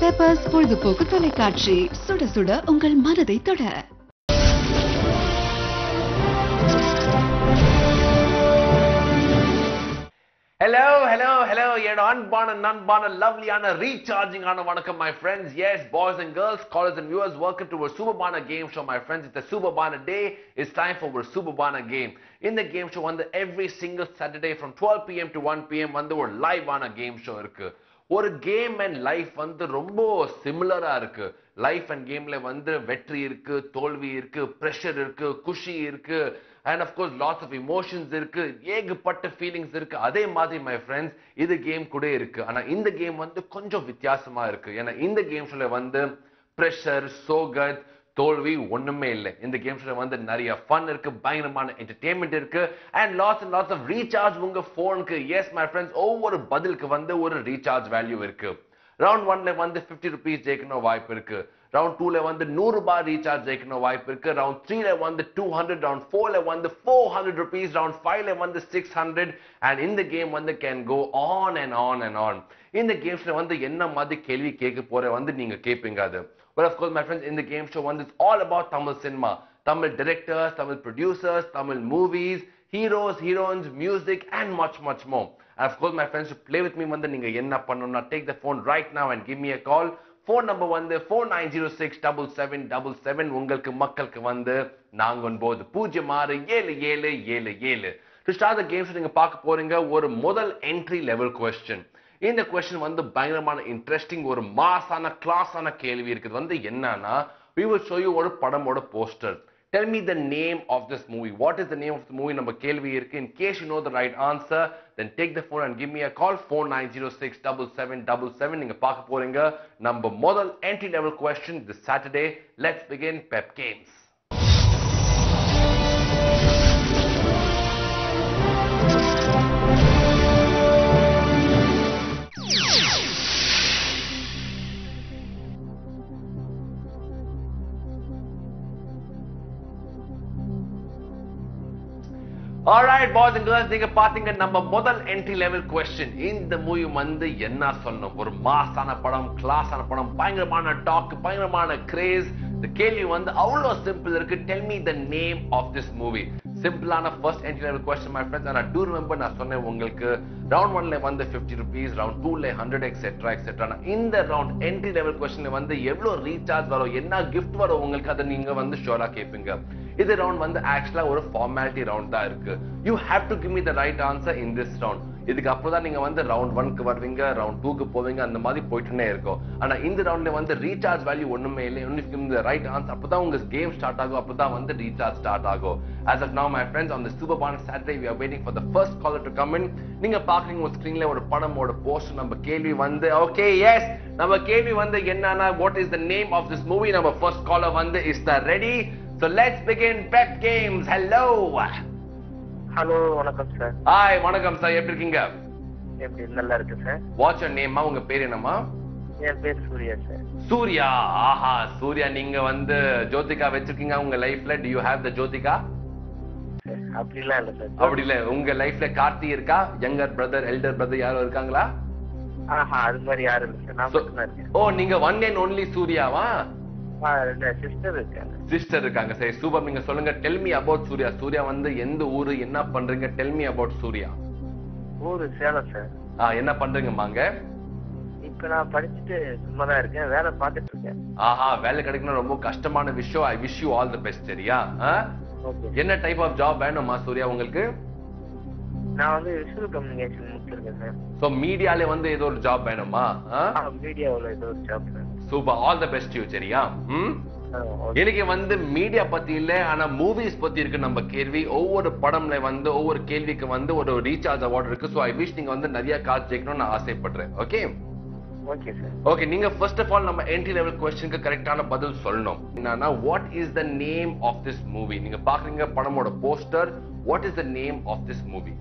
Peppers பொழுதுபோக்கு தொலைக்காட்சி, சுட சுட உங்கள் மனதை தொட. Hello. You're unborn and unborn, lovely and recharging on vanakkam, my friends. Yes, boys and girls, callers and viewers, welcome to our Super Bana game show, my friends. It's a Super Bana day. It's time for our Super Bana game. In the game show, every single Saturday from 12 p.m. to 1 p.m. ஒரு live ஆன game show இருக்கு. ஒரு game and life ரொம்ப சிமிலரா இருக்கு. Life and கேம்ல வெற்றி இருக்கு, தோல்வி இருக்கு, பிரஷர் இருக்கு, குஷி இருக்கு, and of course lots of emotions இருக்கு, ஏகப்பட்ட ஃபீலிங்ஸ் இருக்கு. அதே மாதிரி my friends இது கேம் கூட இருக்கு. ஆனா இந்த கேம் கொஞ்சம் வித்தியாசமா இருக்கு. ஏன்னா இந்த கேம் ஷோல பிரஷர், சோகத், தோல்வி ஒண்ணுமே இல்லை. இந்த கேம் ஷோல நிறைய ஃபன் இருக்கு, பயங்கரமான என்டர்டெயின்மெண்ட் இருக்கு, and lots of ரீசார்ஜ் உங்க போனுக்கு. எஸ் மை ஃப்ரெண்ட்ஸ், ஒவ்வொரு பதிலுக்கு ஒரு ரீசார்ஜ் வேல்யூ இருக்கு. ரவுண்ட் 1ல 50 rupees ஜெயிக்கணும் வாய்ப்பு இருக்கு. ரவுண்ட் 2ல 100 ரூபாய் ரீசார்ஜ் ஜெயிக்கணும் வாய்ப்பு இருக்கு. ரவுண்ட் 3ல 200, ரவுண்ட் 4ல 400 rupees, ரவுண்ட் 5ல 600, and இந்த game can go on and on and on. இந்த கேம்ஸ்ல என்ன மாதிரி கேள்வி கேட்க போற நீங்க கேட்பீங்க அது. But of course my friends, in the game show it's all about Tamil cinema, Tamil directors, Tamil producers, Tamil movies, heroes, heroines, music, and much more. And of course my friends, to play with me நீங்க என்ன பண்ணனும்னா, take the phone right now and give me a call. Phone number 49067777. உங்களுக்கு மக்களுக்கு 49767777. To start the game show நீங்க பார்க்க போறீங்க ஒரு முதல் entry level question. இந்த question பயங்கரமான இன்ட்ரெஸ்டிங், ஒரு மாசான கிளாஸான கேள்வி இருக்குது. என்னன்னா, we will show you ஒரு படமோட poster. Tell me the name of this movie. What is the name of the movie? நம்ம கேள்வி இருக்கு. In case you know the right answer, then take the phone and give me a call. 49067777. நீங்க பார்க்க போறீங்க நம்ம முதல் entry level question this Saturday. Let's begin Pep Games. Alright boys and girls, நீங்க பாத்தீங்க நம்ம முதல் entry level question. இந்த மூவி என்ன சொன்னோம்? ஒரு மாசான படம், கிளாஸான படம், பயங்கரமான டாக், பயங்கரமான கிரேஸ். இந்த கேள்வி அவ்வளோ சிம்பிள் இருக்கு. Tell me the name of this movie. சிம்பிளான first entry level question my friends. And I do remember நான் சொன்னேன் உங்களுக்கு round 1ல 50 rupees, round 2ல 100, etc. இந்த round entry level questionல எவ்வளவு ரீசார்ஜ் வரும், என்ன gift வரும் உங்களுக்கு, அதை நீங்க ஷோரா கேட்பீங்க. இது ரவுண்ட் ஆக்சுவலா ஒரு ஃபார்மாலிட்டி ரவுண்ட் தான் இருக்கு. You have to give me the right answer in this round. இதுக்கு அப்புறம் தான் நீங்க ரவுண்ட் 1க்கு வருவீங்க, ரவுண்ட் 2க்கு போவீங்க, அந்த மாதிரி போயிட்டுனே இருக்கும். ஆனா இந்த ரவுண்ட்ல ரீசார்ஜ் வேல்யூ ஒண்ணுமே இல்லை. only give me the right answer. அப்பதான் உங்க கேம் ஸ்டார்ட் ஆகும், அப்பதான் ரீசார்ஜ் ஸ்டார்ட் ஆகும். As of now my friends, on the Super Bana Saturday we are waiting for the first caller to come in. நீங்க பாக்குறீங்க ஒரு ஸ்கிரீன்ல ஒரு படமோட போஸ்டர். நம்ம கேள்வி okay, yes, நம்ம கேள்வி என்னன்னா, what is the name of this movie? நம்ம first caller is the ready. So let's begin Pep Games. Hello. Hello, வணக்கம் சார். Hi, வணக்கம் சார். எப்படி இருக்கீங்க? எப்படி நல்லா இருக்கு சார். What's your name? உங்க பேர் என்னமா? என் பேர் சூர்யா சார். சூர்யா. ஆஹா, சூர்யா நீங்க ஜோதிகா வெச்சிருக்கீங்க உங்க லைஃப்ல. Do you have the Jyothika? அப்படிலாம் இல்ல சார். அப்படி இல்ல. உங்க லைஃப்ல கார்த்தி இருக்கா? யங்கர் பிரதர், எல்டர் பிரதர் யாரோ இருக்காங்களா? ஆஹா, அது மாதிரி யாரும் இல்ல சார். நான் மட்டும் தான் இருக்கேன். ஓ, நீங்க one and only சூர்யாவா? ரெண்டு சிஸ்டர் இருக்காங்க. சிஸ்டர் இருக்காங்க. சரி, சூப்பர். நீங்க சொல்லுங்க. Tell me about Surya. Surya எந்த ஊரு, என்ன பண்றீங்க? Tell me about Surya. ஊரு சேலம் சார். என்ன பண்றீங்கம்மாங்க? இப்ப நான் படிச்சுட்டு சும்மா தான் இருக்கேன், வேலை பார்த்துட்டு இருக்கேன். ஆஹா, வேலை கிடைக்கணும் ரொம்ப கஷ்டமான விஷயம். I wish you all the best. சரியா? என்ன டைப் ஆஃப் ஜாப் வேணுமா சூர்யா உங்களுக்கு? நான் விஷுவல் கம்யூனிகேஷன் முடிச்சிருக்கேன் சார். சோ மீடியால ஏதோ ஒரு ஜாப் வேணுமா? மீடியாவுல ஏதோ ஒரு job sir. Super. All the best you. சரியா? எனக்கு மீடியா பத்தி இல்ல, ஆனா மூவிஸ் பத்தி இருக்கு நம்ம கேள்வி. ஒவ்வொரு படம்ல ஒவ்வொரு கேள்விக்கு ஒரு ரீசார்ஜ் அவார்ட் இருக்கு. சோ ஐ விஷ் நீங்க நிறைய காசு ஜெயிக்கணும்னு நான் ஆசைப்படுறேன். ஓகே? Okay sir. ஓகே, நீங்க ஃபர்ஸ்ட் ஆஃப் ஆல் நம்ம என்ட்ரி லெவல் क्वेश्चनக்கு கரெக்ட்டான பதில் சொல்லணும். என்னன்னா, what is the name of this movie? நீங்க பாக்குறீங்க படமோட poster. What is the name of this movie?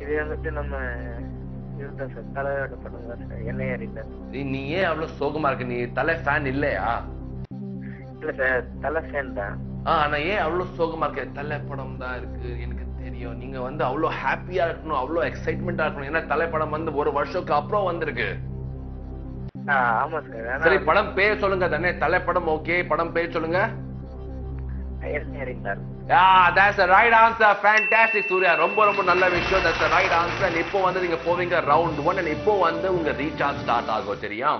இது நம்ம தலையோட படம் தான் சார். என்னைய அறிந்தார். நீ ஏன் அவ்வளவு சோகமா இருக்க? நீ தலை ஃபேன் இல்லையா? இல்ல சார், தலை ஃபேன் தான். ஆனா ஏன் அவ்வளவு சோகமா இருக்க? தலை படம் தான் இருக்கு, எனக்கு தெரியும். நீங்க அவ்வளவு ஹாப்பியா இருக்கணும், அவ்வளவு எக்ஸைட்மெண்டா இருக்கணும். ஏன்னா தலை படம் ஒரு வருஷத்துக்கு அப்புறம் வந்திருக்கு. ஆமா சார். சரி படம் பேர் சொல்லுங்க தானே. தலைப்படம் ஓகே, படம் பேர் சொல்லுங்க. எறிந்தார். That's the right answer. Fantastic Surya, ரொம்ப ரொம்ப நல்ல விஷயம். That's the right answer. And இப்போ வந்து நீங்க போவீங்க ரவுண்ட் 1 and இப்போ வந்து உங்க ரீசார்ஜ் ஸ்டார்ட் ஆகும். சரியா?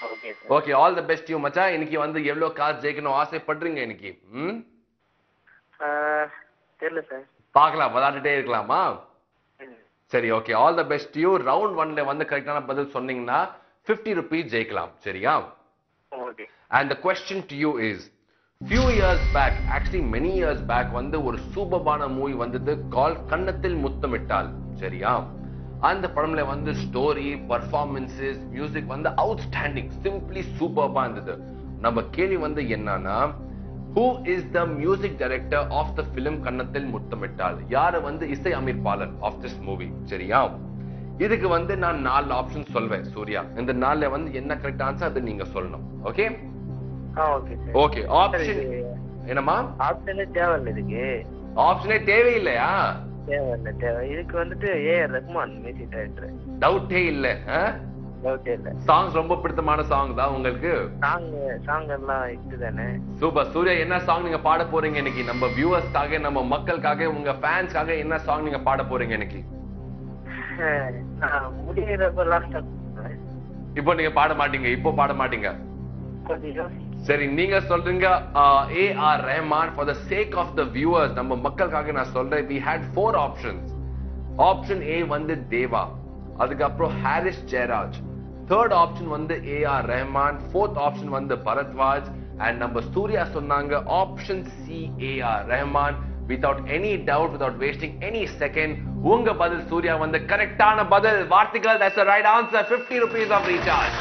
Okay sir. Okay, all the best you மச்சான். இன்னைக்கு வந்து எவ்வளவு காசு ஜெயிக்கணும் ஆசைப்படுறீங்க இன்னைக்கு? தெரியல சார். பார்க்கலாம், விளையாண்டுட்டே இருக்கலாமா? சரி okay, all the best you. Round 1ல வந்து கரெக்டான பதில் சொன்னீங்கன்னா 50 rupees ஜெயிக்கலாம். சரியா? Okay. And the question to you is, few years back, actually many years back, வந்து ஒரு சூப்பரான மூவி வந்தது கால் கன்னத்தில் முத்தமிட்டால். சரியா? அந்த படம்ல வந்து ஸ்டோரி, பர்ஃபார்மன்சஸ், மியூசிக் வந்து அவுட்ஸ்டாண்டிங், சிம்பிளி சூப்பர்பா இருந்தது. நம்ம கேள்வி வந்து என்னன்னா, who is the music director of the film கன்னத்தில் முத்தமிட்டால்? யாரு வந்து இசை அமைப்பாளர் of this movie? சரியா? இதுக்கு வந்து நான் 4 ஆப்ஷன் சொல்வேன் சூர்யா. இந்த 4ல வந்து என்ன கரெக்ட் ஆன்சர் அது நீங்க சொல்லணும். Okay? Okay sir. Okay, option என்னமா? ஆப்ஷனே தேவையில்ல இதுக்கு. ஆப்ஷனே தேவையில்லையா? தேவை. இதுக்கு வந்துட்டு ஏஆர் ரஹ்மான் மியூசிக் டைரக்டர். டவுட்டே இல்ல. டவுட்டே இல்ல. சாங்ஸ் ரொம்ப பிடித்தமான சாங் தான் உங்களுக்கு? சாங் எல்லாம் இதுதானே. சூப்பர் சூர்யா, என்ன சாங் நீங்க பாட போறீங்க இன்னைக்கு? நம்ம வியூவர்ஸ்க்காக, நம்ம மக்களுக்காக, உங்க ஃபேன்ஸ்க்காக என்ன சாங் நீங்க பாட போறீங்க இன்னைக்கு? நான் முடியறப்ப லாஸ்டா இப்போ நீங்க பாட மாட்டீங்க, இப்போ பாட மாட்டீங்க. கொஞ்சம் சரி, நீங்க சொல்றீங்க A R Rahman. For the sake of the viewers, நம்ம மக்களுக்காக நான் சொல்றேன், we had 4 options. Option A வந்து தேவா, அதுக்கப்புறம் ஹாரிஸ் ஜெயராஜ், தேர்ட் ஆப்ஷன் வந்து ஏஆர் ரஹ்மான், ஃபோர்த் ஆப்ஷன் வந்து பரத்வாஜ், அண்ட் நம்ம சூர்யா சொன்னாங்க option C A R Rahman. without any doubt, without wasting any second, உங்க பதில் சூர்யா வந்து கரெக்டான பதில். வார்த்தைகள், that's the right answer. 50 rupees of recharge.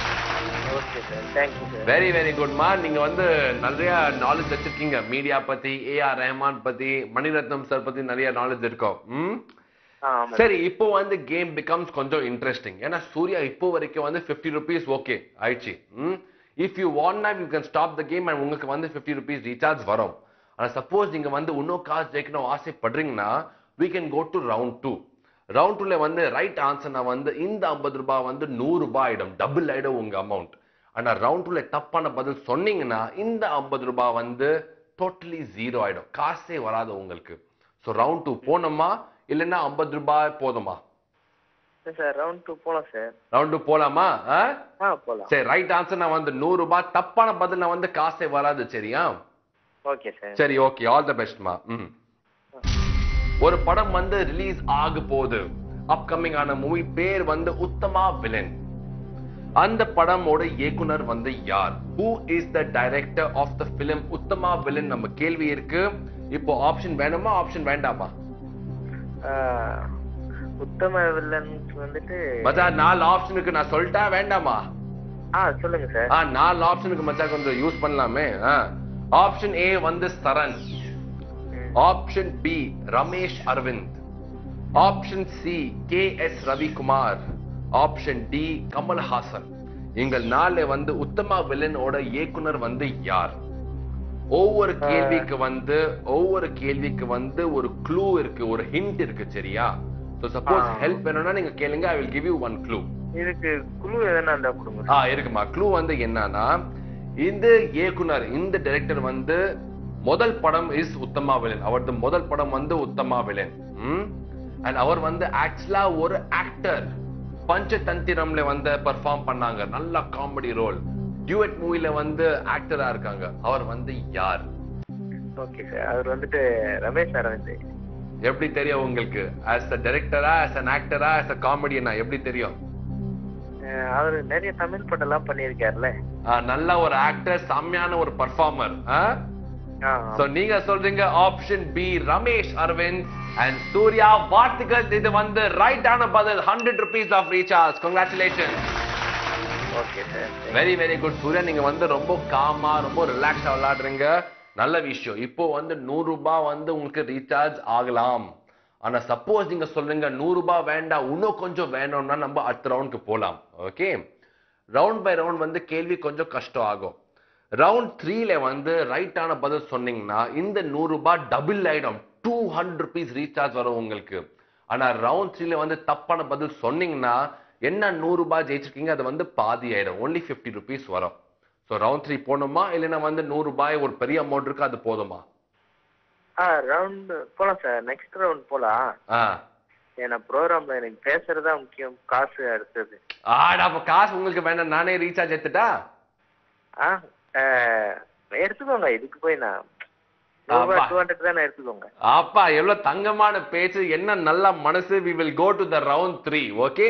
Okay sir. Thank you sir. Very very good மா. நீங்க வந்து நிறைய நாலேஜ் வச்சிருக்கீங்க, மீடியா பத்தி, ஏஆர் ரஹ்மான் பத்தி, மணிரத்னம் சார் பத்தி நிறைய நாலேஜ் இருக்கும். சரி, இப்போ வந்து கேம் பிகம்ஸ் கொஞ்சம் இன்ட்ரெஸ்டிங். ஏன்னா சூர்யா இப்போ வரைக்கும் வந்து 50 rupees ஓகே ஆயிடுச்சு. If you want now you can stop the game and உங்களுக்கு வந்து 50 rupees ரீசார்ஜ் வரும். ஆனா சப்போஸ் நீங்க வந்து இன்னும் காசு ஜெயிக்கணும் ஆசைப்படுறீங்கன்னா we can go to round 2. Round 2ல வந்து ரைட் ஆன்சர் நான் வந்து இந்த 50 ரூபாய் வந்து 100 ரூபாய் ஆயிடும், டபுள் ஆயிடும் உங்க அமௌண்ட். ஆனா ரவுண்ட் 2ல தப்பான பதில் சொன்னீங்கன்னா இந்த 50 ரூபாய் வந்து டோட்டலி 0 ஆயிடும், காசே வராது உங்களுக்கு. சோ ரவுண்ட் 2 போனோமா இல்லைன்னா 50 ரூபாய் போதுமா? சார் ரவுண்ட் 2 போலாம் சார். ரவுண்ட் 2 போலாமா? போலாம். சரி, ரைட் ஆன்சர் நான் வந்து 100 ரூபாய், தப்பான பதில் நான் வந்து காசே வராது. சரியா? Okay sir. சரி ஓகே, ஆல் தி பெஸ்ட் மா. ஒரு படம் வந்து ரிலீஸ் ஆக போகுது, அப்கமிங் ஆன மூவி பேர் வந்து உத்தமா வில்லன். அந்த படமோட இயக்குனர் வந்து யார்? Who is the director of the film Uttama Villain? நம்ம கேள்வி இருக்கு. இப்போ ஆப்ஷன் வேணுமா ஆப்ஷன் வேண்டாமா? உத்தம வில்லன் வந்துட்டு மச்சான் 4 ஆப்ஷனுக்கு நான் சொல்லிட்டா வேண்டாமா? சொல்லுங்க சார். 4 ஆப்ஷனுக்கு மச்சான் கொஞ்சம் யூஸ் பண்ணலாமே. ஆப்ஷன் ஏ வந்து Saran, option B Ramesh Aravind, option C KS Ravikumar, option D Kamal Haasan. எங்கள் 4 வந்து உத்தமா வில்லனோட இயக்குனர் வந்து யார்? ஒவ்வொரு கேள்விக்கு வந்து ஒரு க்ளூ இருக்கு, ஒரு ஹிண்ட் இருக்கு. சரியா? சோ சப்போஸ் ஹெல்ப் வேணும்னா நீங்க கேளுங்க, I will give you one clue. இதுக்கு க்ளூ எதனா இருந்தா கொடுங்க. இருக்குமா? க்ளூ வந்து என்னன்னா, இந்த இயக்குனர், இந்த டைரக்டர் வந்து முதல் படம் இஸ் உத்தமா வில்லன். அவரது முதல் படம் வந்து உத்தமா வில்லன். அண்ட் அவர் வந்து ஆக்சுவலா ஒரு ஆக்டர். பஞ்சதந்திரம்ல வந்து பெர்ஃபார்ம் பண்ணாங்க, நல்ல காமெடி ரோல். டியூட் மூவில வந்து ஆக்டரா இருக்காங்க. அவர் வந்து யார்? ஓகே சார், அவர் வந்துட்டு ரமேஷ் அரவிந்த். எப்படி தெரியும் உங்களுக்கு? as a director-ஆ, as an actor-ஆ, as a comedian-ஆ எப்படி தெரியும்? அவர் நிறைய தமிழ் படம் எல்லாம் பண்ணிருக்காருல. நல்ல ஒரு ஆக்டர், செம்மையான ஒரு பெர்ஃபார்மர். சோ நீங்க சொல்றீங்க option B Ramesh Aravind. And Suriya, வார்த்தைகள், இது வந்து ரைட்டான பதில். 100 rupees of recharge. Congratulations. Okay sir. Very very good Suriya. நீங்க வந்து ரொம்ப காமா, ரொம்ப ரிலாக்ஸா விளையாடுறீங்க. நல்ல விஷயம். இப்போ வந்து 100 ரூபாய் வந்து உங்களுக்கு ரீசார்ஜ் ஆகலாம். ஆனா சப்போஸ் நீங்க சொல்றீங்க 100 ரூபாய் வேண்டாம், இன்னும் கொஞ்சம் வேணும்னா நம்ம அடுத்த ரவுண்டுக்கு போலாம். ஓகே, ரவுண்ட் பை ரவுண்ட் வந்து கேள்வி கொஞ்சம் கஷ்டம் ஆகும். ரவுண்ட் 3ல வந்து ரைட்டான பதில் சொன்னீங்கன்னா இந்த 100 ரூபாய் டபுள் ஆயிடும், 200 rupees ரீசார்ஜ் வரும் உங்களுக்கு. ஆனா ரவுண்ட் 3ல வந்து தப்பான பதில் சொன்னீங்கன்னா என்ன 100 ரூபாய் ஜெயிச்சிருக்கீங்க அது வந்து பாதி ஆயிடும். only 50 rupees வரும். ஸோ ரவுண்ட் 3 போகணுமா இல்லைன்னா வந்து 100 ரூபாய் ஒரு பெரிய அமௌண்ட் இருக்கு அது போதுமா? ரவுண்ட் போலாம் சார். நெக்ஸ்ட் ரவுண்ட் போலாம். ஏன்னா ப்ரோக்ராம்ல எனக்கு பேசுறதா முக்கியம், காசு அடுத்தது. அப்ப காசு உங்களுக்கு வேண்டாம், நானே ரீசார்ஜ் எடுத்துட்டா? எடுத்துக்கோங்க. இதுக்கு போய் நான் 200 தானே எடுத்துக்கோங்க. அப்பா எவ்வளவு தங்கமான பேச்சு, என்ன நல்ல மனசு. we will go to the round 3. Okay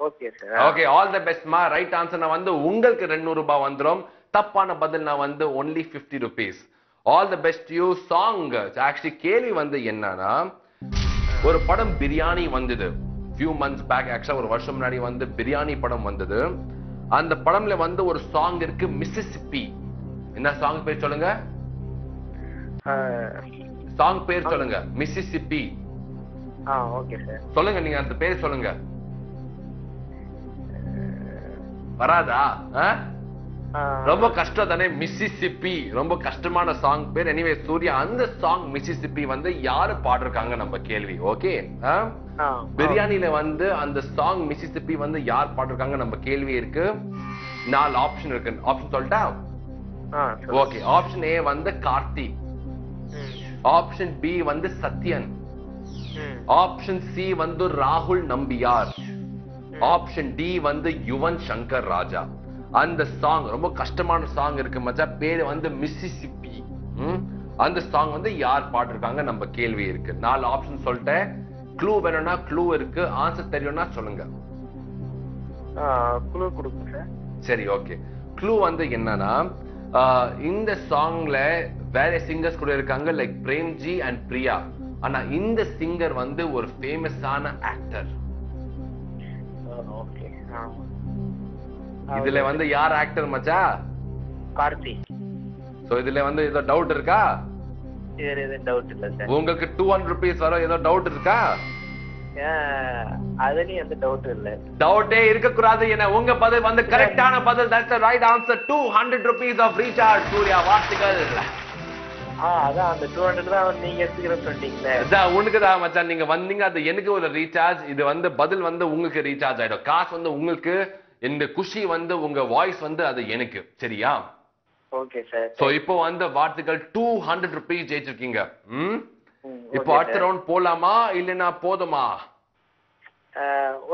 okay sir. Okay, all the best மா. ரைட் ஆன்சர் நான் வந்து உங்களுக்கு 200 ரூபாய் வந்துரும். தப்பான பதில் நான் வந்து only 50 rupees. All the best you. Song actually கேள்வி வந்து என்னன்னா, ஒரு படம் பிரியாணி வந்தது few months back. ஆக்சுவலா ஒரு வருஷம் முன்னாடி வந்து பிரியாணி படம் வந்தது. அந்த படம்ல வந்து ஒரு சாங் இருக்கு மிசிசிப்பி. என்ன சாங் பேர் சொல்லுங்க? சாங் பேர் சொல்லுங்க. மிசிசிப்பி. Okay sir. சொல்லுங்க, நீங்க அந்த பேர் சொல்லுங்க. வராதா? ரொம்ப கஷ்டம் தானே மிசிசிப்பி, ரொம்ப கஷ்டமான சாங் பேர். எனிவே சூர்யா, அந்த சாங் மிசிசிப்பி வந்து யாரு பாடிருக்காங்க நம்ம கேள்வி. ஓகே, பிரியாணில வந்து அந்த சாங் மிசிசிப்பி வந்து யார் பாடிருக்காங்க நம்ம கேள்வி இருக்கு. 4 ஆப்ஷன் இருக்கு. ஆப்ஷன் சொல்லிட்டா? ஓகே, ஆப்ஷன் ஏ வந்து கார்த்தி, ஆப்ஷன் பி வந்து சத்யன், ஆப்ஷன் சி வந்து ராகுல் நம்பியார், ஆப்ஷன் டி வந்து யுவன் சங்கர் ராஜா. அந்த சாங் ரொம்ப கஷ்டமான சாங் இருக்கு மச்சா, பேரு வந்து மிசிசிப்பி. அந்த சாங் வந்து யார் பாடிருக்காங்க நம்ம கேள்வி இருக்கு. 4 ஆப்ஷன் சொல்லிட்டேன். க்ளூ வேணும்னா க்ளூ இருக்கு, ஆன்சர் தெரியும்னா சொல்லுங்க. க்ளூ கொடுங்க சார். சரி, ஓகே. க்ளூ வந்து என்னன்னா, இந்த சாங்ல வேற சிங்கர்ஸ் கூட இருக்காங்க, லைக் பிரேம்ஜி அண்ட் பிரியா. ஆனா இந்த சிங்கர் வந்து ஒரு ஃபேமஸான ஆக்டர். ஓகே. இதுல வந்து யார் ஆக்டர் மச்சா? கார்த்தி. சோ இதுல வந்து ஏதோ டவுட் இருக்கா? வேற எதுவும் டவுட் இல்ல சார். உங்களுக்கு 200 rupees வரும், ஏதோ டவுட் இருக்கா? அதுலயும் எந்த டவுட் இல்ல. டவுட்டே இருக்க கூடாது. என்ன உங்க பதில் வந்து கரெக்டான பதில். that's the right answer. 200 rupees of recharge. Surya, வாழ்த்துக்கள். அதான் அந்த 200 தான் நீங்க எடுத்துக்கிறேன்னு சொல்லிட்டீங்களே. அதான் உனக்கு தான் மச்சான், நீங்க வந்தீங்க, அது எனக்கு ஒரு ரீசார்ஜ். இது வந்து பதில் வந்து உங்களுக்கு ரீசார்ஜ் ஆயிடும். காசு வந்து உங்களுக்கு, இந்த குஷி வந்து உங்க வாய்ஸ் வந்து அது எனக்கு. சரியா? Okay sir. சோ இப்போ வந்து வாழ்த்துக்கள், 200 rupees ஜெயிச்சிருக்கீங்க. இப்போ அடுத்த ரவுண்ட் போலாமா இல்லைன்னா போதுமா?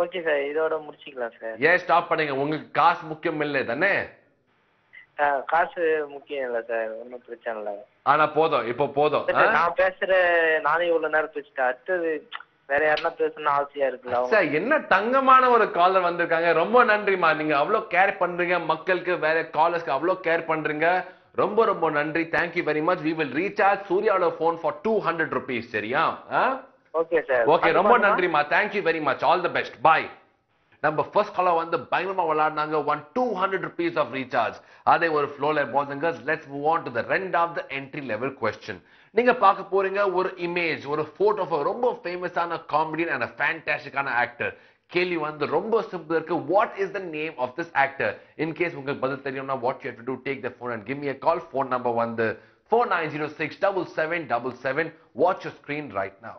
ஓகே சார், இதோட முடிச்சுக்கலாம் சார். ஏன் ஸ்டாப் பண்ணீங்க? உங்களுக்கு காசு முக்கியம் இல்லை தானே? காசு முக்கியம் இல்ல சார், ஒன்னும் பிரச்சனை இல்ல. ஆனா போதும், இப்போ போதும். நான் பேசுற நானே இவ்வளவு நேரம் பேசிட்டேன். அடுத்தது வேற யாருன்னா பேசணும்னு ஆசையா இருக்குல்ல. சார், என்ன தங்கமான ஒரு காலர் வந்திருக்காங்க. ரொம்ப நன்றிமா, நீங்க அவ்வளவு கேர் பண்றீங்க மக்களுக்கு, வேற காலர்ஸ்க்கு அவ்வளவு கேர் பண்றீங்க. ரொம்ப ரொம்ப நன்றி. Thank you very much. we will recharge சூர்யாவோட போன் for 200 rupees. சரியா? Okay sir. ஓகே, ரொம்ப நன்றிமா. Thank you very much. All the best. Bye. நம்ம ஃபர்ஸ்ட் காலர் வந்து பயங்கரமா விளையாடுனாங்க. 200 rupees of recharge. அதே ஒரு ஃப்ளோல boys and girls, let's move on to the round of the entry level question. நீங்க பார்க்க போறீங்க ஒரு இமேஜ், ஒரு போட்டோ ஆஃப் ரொம்ப ஃபேமஸான காமெடியன் அண்ட் a ஃபேண்டாஸ்டிக்கான ஆக்டர். கேள்வி வந்து ரொம்ப சிம்பிள் இருக்கு. What is the name of this actor? In case உங்களுக்கு பதில் தெரியும்னா what you have to do, take the phone and give me a call. Phone number வந்து 49067777. Watch your screen right now.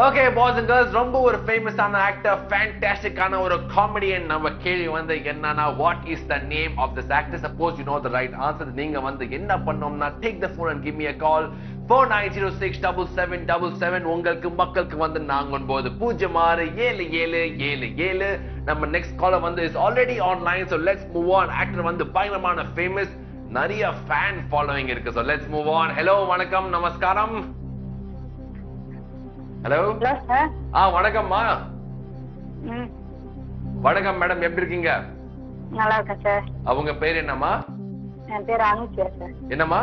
Okay boys and girls, ரொம்ப ஒரு ஃபேமஸான actor, ஃபேண்டாஸ்டிக்கான ஒரு comedian. நம்ம கேள்வி வந்து என்னன்னா, what is the name of this actor? Suppose you know the right answer, நீங்க வந்து என்ன பண்ணணும்னா, take the phone and give me a call. 49067777. உங்களுக்கு மக்களுக்கு வந்து 49677777. நம்ம நெக்ஸ்ட் காலர் வந்து is already online. So let's move on. Actor வந்து பயங்கரமான ஃபேமஸ், நிறைய ஃபேன் ஃபாலோவிங் இருக்கு. So let's move on. Hello, வணக்கம், நமஸ்காரம். Hello sir. வணக்கம்மா. வணக்கம் மேடம், எப்படி இருக்கீங்க? நல்லா இருக்கேன் சார். அவங்க பேர் என்னம்மா? என் பேர் அனுசியா சார். என்னம்மா?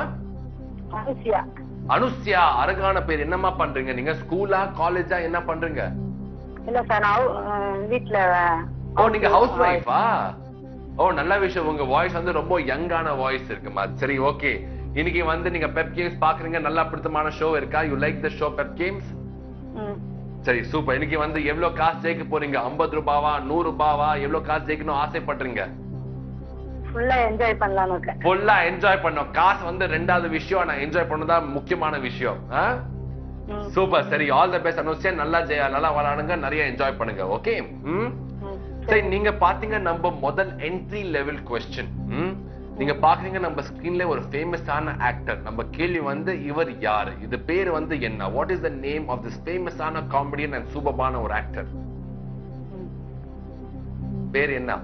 அனுசியா. அனுசியா, அழகான பேர். என்னம்மா பண்றீங்க நீங்க? ஸ்கூலா காலேஜா என்ன பண்றீங்க? இல்ல சார், நான் வீட்ல. ஓ, நீங்க ஹவுஸ் வைஃபா? ஓ, நல்ல விஷயம். உங்க வாய்ஸ் வந்து ரொம்ப யங்கான வாய்ஸ் இருக்குமா. சரி, ஓகே. இன்னைக்கு வந்து நீங்க பெப் கேம்ஸ் பாக்குறீங்க. நல்ல பிடித்தமான ஷோ இருக்கா? You like the show Pep games? சரி, சூப்பர். இன்னைக்கு வந்து எவ்வளவு காசு ஜெயிக்க போறீங்க? 50 ரூபாவா 100 ரூபாவா? எவ்வளவு காசு ஜெயிக்கணும் ஆசைப்படுறீங்க? ஃபுல்லா என்ஜாய் பண்ணலாம்னு இருக்கேன். ஃபுல்லா என்ஜாய் பண்ணோம். காசு வந்து ரெண்டாவது விஷயம், நான் என்ஜாய் பண்ணதான் முக்கியமான விஷயம். சூப்பர். சரி, ஆல் தி பெஸ்ட் அனுஷ்யா. நல்லா விளையாடுங்க, நிறைய என்ஜாய் பண்ணுங்க. ஓகே. சரி, நீங்க பாத்தீங்க நம்ம முதல் என்ட்ரி லெவல் क्वेश्चन. நீங்க பாக்குறீங்க நம்ம ஸ்கிரீன்ல ஒரு ஃபேமஸான ஆக்டர். நம்ம கேள்வி வந்து இவர் யாரு, இது பேர் வந்து என்ன, what is the name of this ஃபேமஸான காமெடியன் அண்ட் சூப்பர்பான ஒரு ஆக்டர்? பேர் என்ன?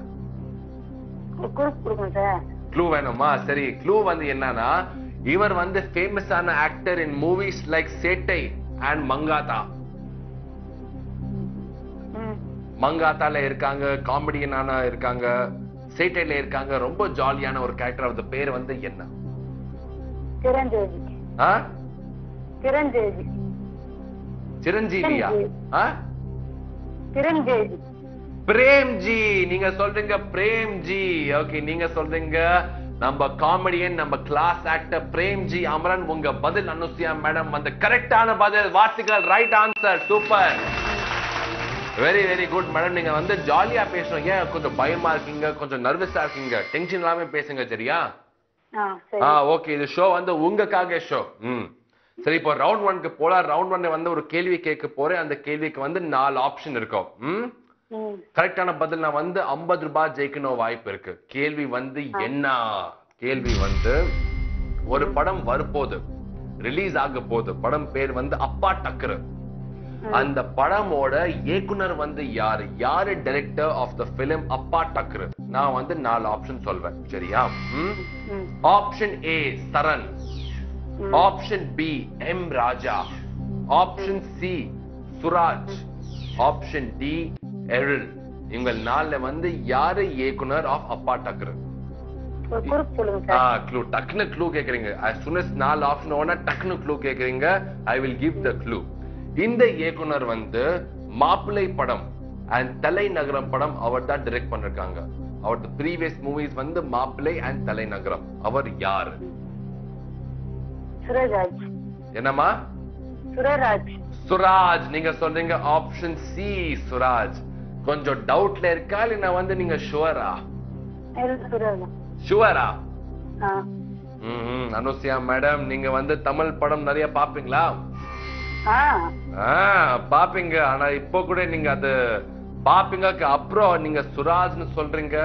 க்ளூ வேணுமா? சரி, க்ளூ வந்து என்னன்னா இவர் வந்து ஃபேமஸான ஆக்டர் இன் மூவிஸ் லைக் சேட்டை அண்ட் மங்காத்தா. மங்காத்தால இருக்காங்க, காமெடியனான இருக்காங்க, சேட்டைல இருக்காங்க, ரொம்ப ஜாலியான ஒரு கேரக்டர். அவரோட பேர் வந்து என்ன? சிரஞ்சீவி. சிரஞ்சீவி. சிரஞ்சீவியா? சிரஞ்சீவி. பிரேம்ஜி. நீங்க சொல்றீங்க பிரேம்ஜி. ஓகே, நீங்க சொல்றீங்க நம்ம காமெடியன், நம்ம கிளாஸ் ஆக்டர் பிரேம்ஜி. அமரன், உங்க பதில் அனுஷ்யா மேடம் வந்து கரெக்டான பதில். வார்த்தைகள் right answer. Super, very very good madam. நீங்க வந்து ஜாலியா பேசணும். ஏன் கொஞ்சம் பயமா இருக்கீங்க, கொஞ்சம் நர்வஸா இருக்கீங்க, டென்ஷன் இல்லாம பேசுங்க. சரியா? ஓகே, இது ஷோ வந்து உங்களுக்காக ஷோ. சரி, இப்போ ரவுண்ட் 1க்கு போலாம். ரவுண்ட் 1 வந்து ஒரு கேள்வி கேட்க போறேன். அந்த கேள்விக்கு வந்து 4 ஆப்ஷன் இருக்கும். கரெக்டான பதில் நான் வந்து 50 ரூபாய் ஜெயிக்கணும் வாய்ப்பு இருக்கு. கேள்வி வந்து என்ன? கேள்வி வந்து ஒரு படம் வரப்போகுது, ரிலீஸ் ஆக போகுது. படம் பேர் வந்து அப்பா டக்கரு. அந்த படமோட இயக்குனர் வந்து யாரு? யாரு டைரக்டர் ஆஃப் த பிலிம் அப்பா டக்கரு? நான் வந்து 4 ஆப்ஷன் சொல்றேன். சரியா? Option A Saran, option B M Raja, option C Suraj, option D Ezhil. இவங்க 4ல வந்து யாரு இயக்குனர் ஆஃப் அப்பா டக்கரு? க்ளூ. டக்குனு க்ளூ கேக்குறீங்க. as soon as 4 ஆப்ஷன் ஓனா டக்குனு க்ளூ கேக்குறீங்க. I will give the clue. இந்த இயக்குனர் வந்து மாப்பிள்ளை படம் அண்ட் தலைநகரம் படம் அவர் தான் டைரக்ட் பண்ணிருக்காங்க. அவரோட ப்ரீவியஸ் மூவிஸ் வந்து மாப்பிள்ளை அண்ட் தலைநகரம். அவர் யாரு? சுரராஜ். என்னமா? சுரராஜ். சுராஜ். நீங்க சொல்றீங்க ஆப்ஷன் சி சுராஜ். கொஞ்சம் டவுட்ல இருக்கா இல்ல வந்து நீங்க ஷுவரா? ஷுவரா? அனுஷ்யா மேடம், நீங்க வந்து தமிழ் படம் நிறைய பாப்பீங்களா? பாப்பீங்க. ஆனா இப்போ கூட நீங்க அது பாப்பீங்க, அப்புறம் நீங்க சுராஜ்னு சொல்றீங்க.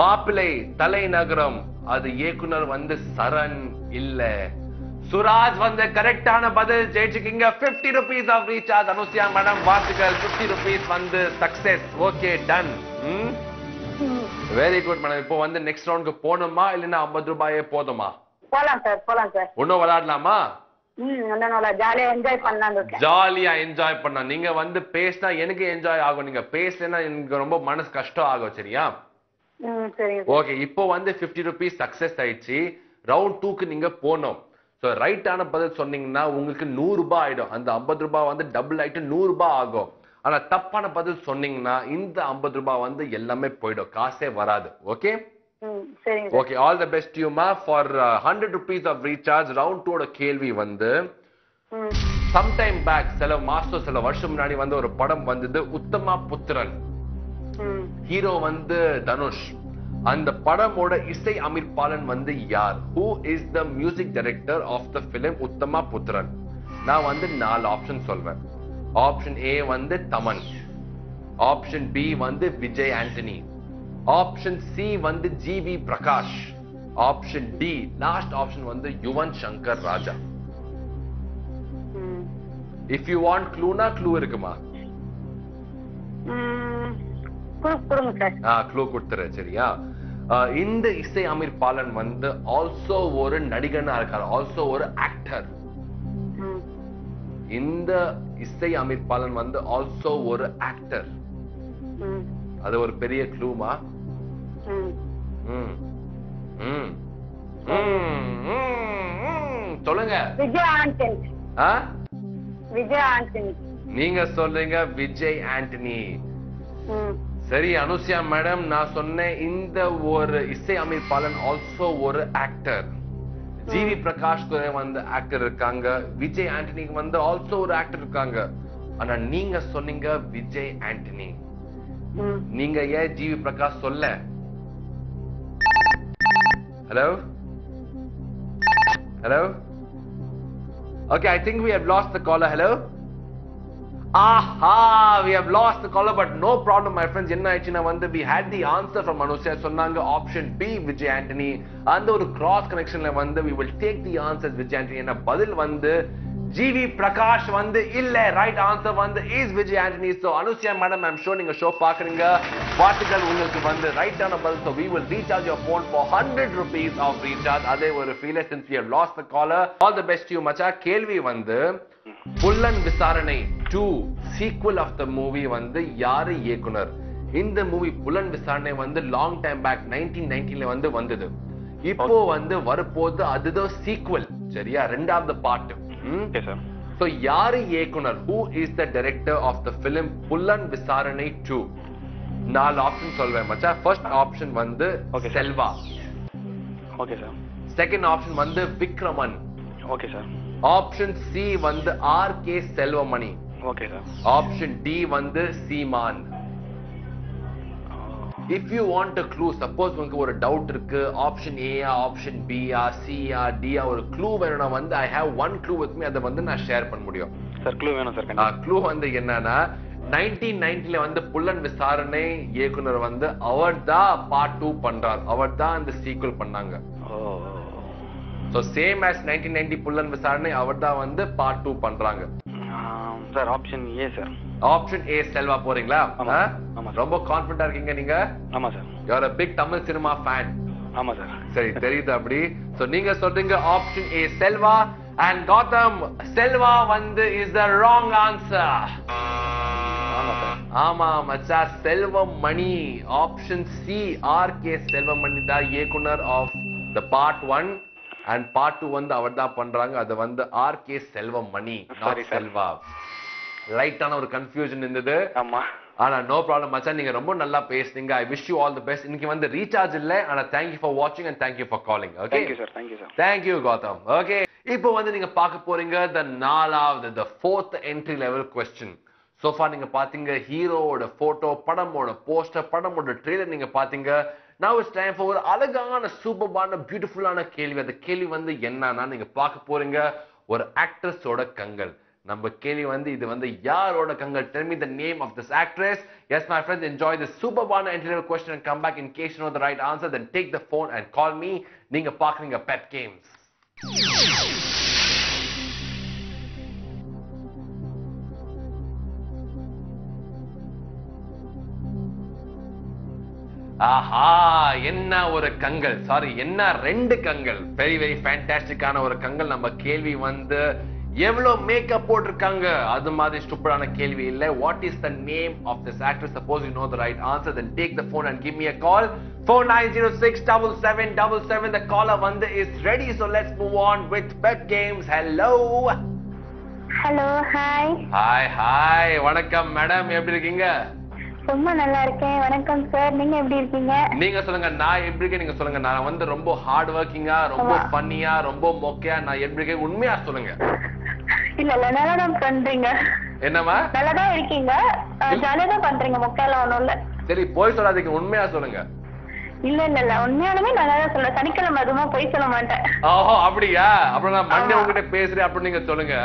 மாப்பிள்ளை தலைநகரம் அது இயக்குனர் வந்து சரண் இல்ல, சுராஜ் வந்து கரெக்டான பதில். ஜெயிச்சுக்கீங்க 50 rupees of recharge. Anushya madam வாழ்த்துக்கள். 50 rupees வந்து success. Okay, done. Very good madam. இப்போ வந்து நெக்ஸ்ட் ரவுண்டுக்கு போகணுமா இல்லைன்னா 50 ரூபாயே போதுமா? போலாம் சார், போலாம் சார். இன்னும் விளையாடலாமா? ஜாலியா என்ஜாய் பண்ண. நீங்க வந்து பேசினா எனக்கு என்ஜாய் ஆகும், நீங்க பேசலன்னா எனக்கு ரொம்ப மனசு கஷ்டம் ஆகும். சரியா? ஓகே, இப்போ வந்து 50 rupees சக்சஸ் ஆயிடுச்சு. ரவுண்ட் 2க்கு நீங்க போனோம். சோ ரைட்டான பதில் சொன்னீங்கன்னா உங்களுக்கு 100 ரூபாய் ஆயிடும். அந்த 50 ரூபாய் வந்து டபுள் ஆயிட்டு 100 ரூபாய் ஆகும். ஆனா தப்பான பதில் சொன்னீங்கன்னா இந்த 50 ரூபாய் வந்து எல்லாமே போயிடும், காசே வராது. Okay? Okay, all the best to you ma for 100 rupees of recharge. round 2 ஓட கேள்வி வந்து sometime back சில மாசம் சில வருஷம் முன்னாடி வந்து ஒரு படம் வந்தது, உத்தமா புத்திரன். ஹீரோ வந்து தனுஷ். அந்த படமோட இசை அமைப்பாளன் வந்து யார்? who is the music director of the film உத்தமா புத்திரன்? நான் வந்து 4 ஆப்ஷன் சொல்வேன். ஆப்ஷன் ஏ வந்து தமன், ஆப்ஷன் பி வந்து விஜய் ஆண்டனி, ஆப்ஷன் சி வந்து G V Prakash, option D last option வந்து Yuvan Shankar Raja. If you want க்ளூனா க்ளூ இருக்குமா? க்ளூ கொடுத்துறேன். சரியா? இந்த இசை அமைப்பாளன் வந்து ஆல்சோ ஒரு நடிகனா இருக்காரு, ஆல்சோ ஒரு ஆக்டர். இந்த இசை அமைப்பாளன் வந்து ஆல்சோ ஒரு ஆக்டர். அது ஒரு பெரிய க்ளூமா? சொல்லுங்க. விஜய் ஆண்டனி. விஜய் ஆண்டனி. நீங்க சொல்றீங்க விஜய் ஆண்டனி. சரி அனுஷ்யா மேடம், நான் சொன்னேன் இந்த ஒரு இசை அமைப்பாளன் ஆல்சோ ஒரு ஆக்டர். ஜிவி பிரகாஷ் வந்து ஆக்டர் இருக்காங்க, விஜய் ஆண்டனிக்கு வந்து ஆல்சோ ஒரு ஆக்டர் இருக்காங்க. ஆனா நீங்க சொன்னீங்க விஜய் ஆண்டனி. நீங்க ஏன் ஜிவி பிரகாஷ் சொல்ல? Hello? Hello? Okay, I think we have lost the caller. Hello? Aha! We have lost the caller, but no problem, my friends. என்ன ஆயிடுச்சுன்னா வந்து we had the answer from Anusya. சொன்னாங்க option B, Vijay Antony. அந்த ஒரு cross connectionல வந்து we will take the answers Vijay Antony. என்ன பதில் வந்து GV Prakash வந்து இல்ல. Right answer வந்து is Vijay Antony. So Anusya madam, I'm sure நீங்க ஷோ பாக்குறீங்க. பார்ட்டிகள் உங்களுக்கு வந்து ரைட்டான பதில். So we will recharge your phone for 100 rupees of recharge. அதே ஒரு feel since we have lost the caller. All the best to you மச்சா. கேள்வி வந்து புல்லன் விசாரணை 2 sequel of the movie வந்து யாரு இயக்குனர்? இந்த மூவி புல்லன் விசாரணை வந்து லாங் டைம் பேக் 1990ல வந்து வந்தது. இப்போ வந்து வரப்போது அதுதான் சீக்வல். சரியா? ரெண்டாவது பார்ட். Okay sir. சோ யாரு இயக்குனர்? Who is the director of the film புல்லன் விசாரணை 2? 4 ஆப்ஷன் சொல்வேன் மச்சா. ஃபர்ஸ்ட் ஆப்ஷன் வந்து Selva. Okay sir. Second option வந்து Vikraman. Okay sir. Option C வந்து R K. Selvamani. Okay sir. Option D வந்து Seeman. If you want a clue, suppose உங்களுக்கு ஒரு டவுட் இருக்கு, option A option B C D ஒரு க்ளூ வேணும்னா வந்து I have one clue with me, அதை வந்து நான் ஷேர் பண்ண முடியும். சார் க்ளூ வேணும் சார். க்ளூ வந்து என்னன்னா 1990ல வந்து புல்லன் விசாரணை இயக்குனர் வந்து அவர் தான் பார்ட் 2 பண்றார். அவர் தான் அந்த சீக்வல் பண்ணாங்க. So same as 1990 புல்லன் விசாரணை அவர் தான் வந்து பார்ட் 2 பண்றாங்க. Sir option A sir. Option A Selva போறீங்களா? ரொம்ப கான்ஃபிடென்ட்டா இருக்கீங்க நீங்க? ஆமா sir. You are a big Tamil cinema fan. ஆமா சார். சரி, தெரியுது அப்படி. சோ நீங்க சொல்றீங்க option A Selva and Gotham Selva வந்து is the wrong answer. ஆமா மச்சா, Selvamani. Option C RK. Selvamani தான் இயக்குனர் of the part 1 and part 2 வந்து அவர் தான் பண்றாங்க. அது வந்து ஆர்.கே. செல்வமணி, not செல்வா. ரைட்டான ஒரு கன்ஃபியூஷன் இருந்தது. ஆமா. ஆனா நோ ப்ராப்ளம் மச்சான், நீங்க ரொம்ப நல்லா பேசுனீங்க. I wish you all the best. இன்னைக்கு வந்து ரீசார்ஜ் இல்ல, ஆனா thank you for watching and thank you for calling. Okay, thank you sir. Thank you sir. Thank you Gotham. Okay, இப்போ வந்து நீங்க பார்க்க போறீங்க the fourth entry level question. So far நீங்க பாத்தீங்க ஹீரோவோட போட்டோ, படமோட போஸ்டர், படமோட ட்ரெய்லர் நீங்க பாத்தீங்க. Now it's time for ஒரு அழகான சூப்பரான பியூட்டிஃபுல்லான கேள்வி. அந்த கேள்வி வந்து என்னன்னா நீங்க பார்க்க போறீங்க ஒரு ஆக்ட்ரஸோட கண்கள். நம்ம கேள்வி வந்து இது வந்து யாரோட கண்கள்? Tell me the name of this actress. Yes my friends, enjoy this superbana entry-level question and come back in case you know the right answer. Then take the phone and call me. நீங்க பார்க்கறீங்க Pep Games. ஆஹா, என்ன ஒரு கண்கள். Sorry, என்ன ரெண்டு கண்கள். Very very ஃபேண்டாஸ்டிக்கான ஒரு கண்கள். நம்ம கேள்வி வந்து எவ்வளவு மேக்கப் போட்டிருக்காங்க அது மாதிரி ஸ்டூபிடான கேள்வி இல்ல. What is the name of this actor? Suppose you know the right answer, then take the phone and give me a call. 49067777. The caller வந்து is ready, so let's move on with Pep Games. Hello. Hello, hi. Hi hi, வணக்கம் madam, எப்படி இருக்கீங்க? ரொம்ப நல்லா இருக்கேன். வணக்கம் sir, நீங்க எப்படி இருக்கீங்க? நீங்க சொல்லுங்க, நான் எப்படி இருக்கேன் நீங்க சொல்லுங்க. நான் வந்து ரொம்ப ஹார்ட் ஒர்க்கிங்கா, ரொம்ப ஃபன்னியா, ரொம்ப மொக்கையா, நான் எப்படி இருக்கேன் உண்மையா சொல்லுங்க. இல்ல இல்ல, நல்லா தான் பண்றீங்க. என்னமா? நல்லா தான் இருக்கீங்க, ஜாலியா தான் பண்றீங்க, மொக்கையில ஒண்ணும் இல்ல. சரி, போய் சொல்லாதீங்க, உண்மையா சொல்லுங்க. இல்ல இல்ல இல்ல, உண்மையாலுமே நல்லா தான் சொல்ல. சனிக்கிழமை அதுமா போய் சொல்ல மாட்டேன். ஓஹோ, அப்படியா? அப்புறம் நான் மண்டே உங்ககிட்ட பேசுறேன் அப்படி நீங்க சொல்லுங்க.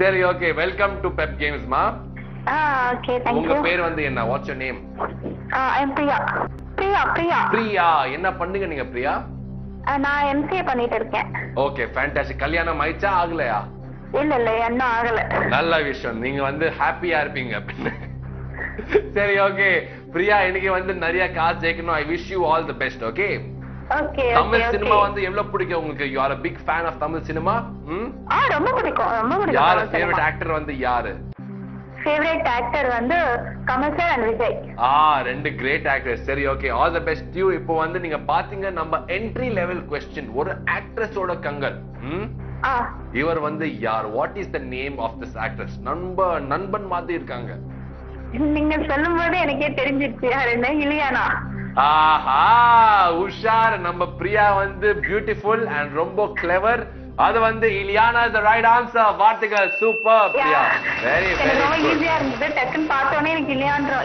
சரி, okay. Welcome to pep games மா. Okay, thank you. உங்க பேர் வந்து என்ன? What's your name? I am Priya. Priya Priya Priya. என்ன பண்ணுங்க நீங்க பிரியா? நான் எம்சிஏ பண்ணிட்டு இருக்கேன். Okay, fantastic. கல்யாணம் ஆயிச்சா ஆகலையா? இல்ல இல்ல, என்ன ஆகல. நல்ல விஷயம், நீங்க வந்து ஹாப்பியா இருப்பீங்க. சரி, ஓகே பிரியா, இன்னைக்கு வந்து நிறைய காசு ஜெயிக்கணும். I wish you all the best. Okay. Okay. Tamil cinema வந்து எவ்வளவு பிடிக்கும் உங்களுக்கு? You are a big fan of Tamil cinema? ரொம்ப பிடிக்கும், ரொம்ப பிடிக்கும். யார் ஃபேவரட் ஆக்டர் வந்து யாரு? ஃபேவரட் ஆக்டர் வந்து கமல் சார் அண்ட் விஜய். ரெண்டு கிரேட் ஆக்டர்ஸ். சரி, okay, all the best you. இப்போ வந்து நீங்க பாத்தீங்க நம்ம என்ட்ரி லெவல் क्वेश्चन, ஒரு ஆக்ட்ரஸோட கண்கள். இவர் வந்து யார்? What is the name of this actress? நண்பன் மாதிரி இருக்காங்க. நீங்க சொல்லும்போது எனக்கே தெரிஞ்சிருச்சு யாருன்னு. இலியானா. ஆஹா உஷார். நம்ம பிரியா வந்து பியூட்டிஃபுல் அண்ட் ரொம்ப கிளவர். அது வந்து இலியானா the right answer. வார்த்தைகள் சூப்பர் பிரியா. வெரி வெரி ரொம்ப ஈஸியா இருந்தது. டக்குன்னு பார்த்தோனே எனக்கு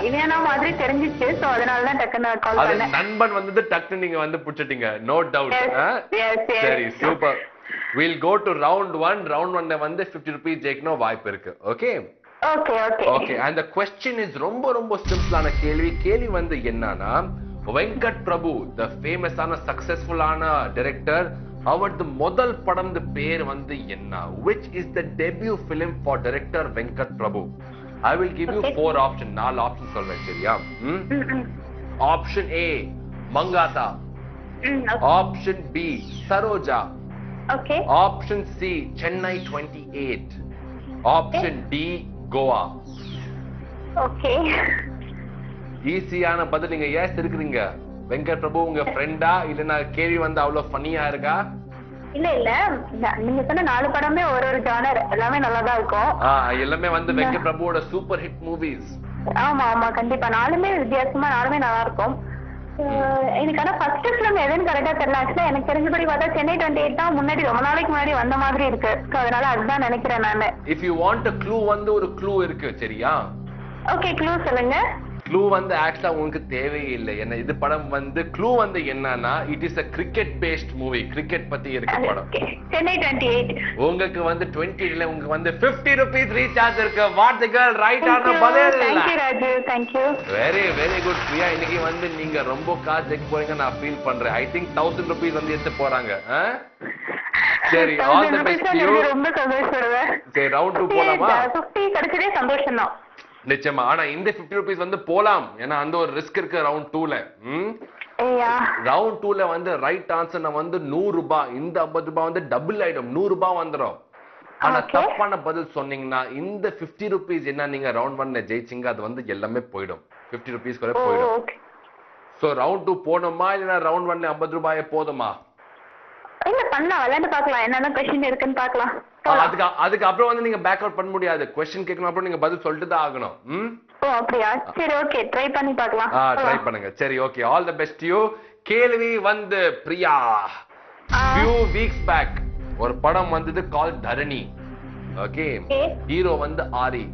இலியானா மாதிரி தெரிஞ்சிச்சு. சோ அதனால தான் டக்குன்னு கால் அது பண்ணேன். நண்பன் வந்து டக்குன்னு நீங்க வந்து புடிச்சிட்டீங்க. No doubt. சரி super. we'll go to round 1. round 1ல வந்து 50 rupees ஜெயிக்கணும் வாய்ப்பு இருக்கு. Okay okay okay okay. and the question is ரொம்ப ரொம்ப சிம்பிளான கேள்வி வந்து என்னன்னா, வெங்கட் பிரபு the famous ஆன சக்சஸ்ஃபுல் ஆன டைரக்டர், அவரது முதல் படம் பேர் வந்து என்ன? which is the debut film for director Venkat Prabhu? I will give you 4 options. 4 option சொல்றேன் சரியா? Option A Mankatha, option B Saroja, okay option C Chennai 28, option D Goa. Okay ஈஸியான பதில். நீங்க ஏன் இருக்கிறீங்க? வெங்கட் பிரபு உங்க ஃப்ரெண்டா இல்லனா கேள்வி வந்து அவ்வளவு ஃபன்னியா இருக்கா? இல்ல நீங்க சொன்ன 4 படமே ஒரு ஜானர் எல்லாமே நல்லா தான் இருக்கும். எல்லாமே வந்து வெங்கட் பிரபுவோட சூப்பர் ஹிட் மூவிஸ். ஆமா ஆமா கண்டிப்பா 4மே வித்தியாசமா 4மே நல்லா இருக்கும். எனக்கு ஆனா ஃபர்ஸ்ட் ஃபிலிம் எதுன்னு கரெக்டா தெரியல. ஆக்சுவலா எனக்கு தெரிஞ்சபடி பார்த்தா சென்னை 28 தான் முன்னாடி ரொம்ப நாளைக்கு முன்னாடி வந்த மாதிரி இருக்கு. அதனால அதுதான் நினைக்கிறேன் நானு. If you want a clue வந்து ஒரு க்ளூ இருக்கு சரியா? ஓகே க்ளூ சொல்லுங்க. க்ளூ வந்து ஆக்சுவலா உங்களுக்கு தேவையில்லை. என்ன இது படம் வந்து க்ளூ வந்து என்னன்னா, it is a cricket based movie. Cricket பத்தி இருக்கு படம். சென்னை 28. உங்களுக்கு வந்து 20 இல்ல உங்களுக்கு வந்து 50 rupees ரீசார்ஜ் இருக்கு. வார்த்தைகள் ரைட் ஆன பதில். Thank you Raju. Thank you. Very very good Priya. இன்னைக்கு வந்து நீங்க ரொம்ப காசு ஜெயிக்க போறீங்க நான் ஃபீல் பண்றேன். ஐ திங்க் 1000 rupees வந்து எடுத்து போறாங்க. சரி ஆல் தி பெஸ்ட் யூ. ரொம்ப சந்தோஷப்படுவேன். சரி ரவுண்ட் 2 போலாமா? 50 கிடைச்சதே சந்தோஷம் தான். நிச்சயமா. ஆனா இந்த 50 rupees வந்து போலாம். ஏன்னா அந்த ஒரு ரிஸ்க் இருக்கு ரவுண்ட் 2ல. ரவுண்ட் 2ல வந்து ரைட் ஆன்சர் நான் வந்து 100 ரூபாய். இந்த 50 ரூபாய் வந்து டபுள் ஆயிடும். 100 ரூபாய் வந்துரும். ஆனா தப்பான பதில் சொன்னீங்கன்னா இந்த 50 rupees என்ன நீங்க ரவுண்ட் 1ல ஜெயிச்சீங்க அது வந்து எல்லாமே போயிடும். 50 rupees கூட போயிடும். சோ ரவுண்ட் 2 போணுமா இல்லனா ரவுண்ட் 1ல 50 ரூபாயே போதுமா? இல்ல பண்ணலாம் விளையாண்டு பார்க்கலாம். என்னென்ன क्वेश्चन இருக்குன்னு பார்க்கலாம். அதுக்கு அப்புறம் வந்து நீங்க பேக் அவுட் பண்ண முடியாது. क्वेश्चन கேட்கணும் அப்புறம் நீங்க பதில் சொல்லிட்டு தான் ஆகணும். ஓ அப்படியா? சரி ஓகே ட்ரை பண்ணி பார்க்கலாம். ட்ரை பண்ணுங்க. சரி okay all the best you. கேள்வி வந்து பிரியா, few weeks back ஒரு படம் வந்தது கால் தரணி. ஓகே ஹீரோ வந்து ஆரி.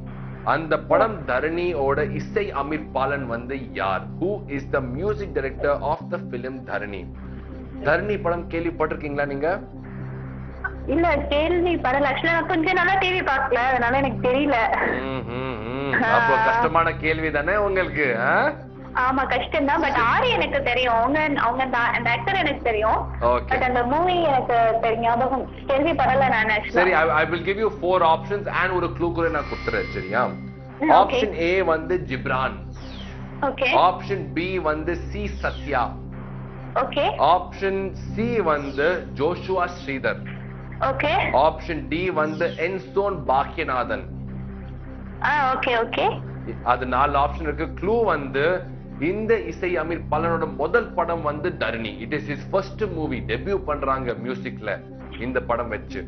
அந்த படம் தரணியோட இசை அமைப்பாளன் வந்து யார்? who is the music director of the film தரணி? தரணி படம் கேள்விப்பட்டிருக்கீங்களா நீங்க? இல்ல கேள்வி படல. ஆக்சுவலா நான் கொஞ்ச நாளா டிவி பார்க்கல அதனால எனக்கு தெரியல. அப்போ கஷ்டமான கேள்வி தானே உங்களுக்கு? ஆமா கஷ்டம் தான். பட் ஆரி எனக்கு தெரியும். அவங்க அந்த ஆக்டர் எனக்கு தெரியும். பட் அந்த மூவி எனக்கு தெரியும். கேள்வி படல நான். சரி I will give you 4 options and ஒரு க்ளூ கூட நான் கொடுத்துறேன் சரியா? ஆப்ஷன் A வந்து ஜிப்ரான். ஓகே. ஆப்ஷன் B வந்து C Sathya. Okay. Option C வந்து Joshua Sridhar. Okay. Option D வந்து என்சோன் பாக்கியநாதன். Okay okay. அது 4 ஆப்ஷன் இருக்கு. க்ளூ வந்து இந்த இசை அமைப்பாளனோட முதல் படம் வந்து Dharani. It is his first movie. Debut பண்றாங்க மியூசிக்ல இந்த படம் வச்சு.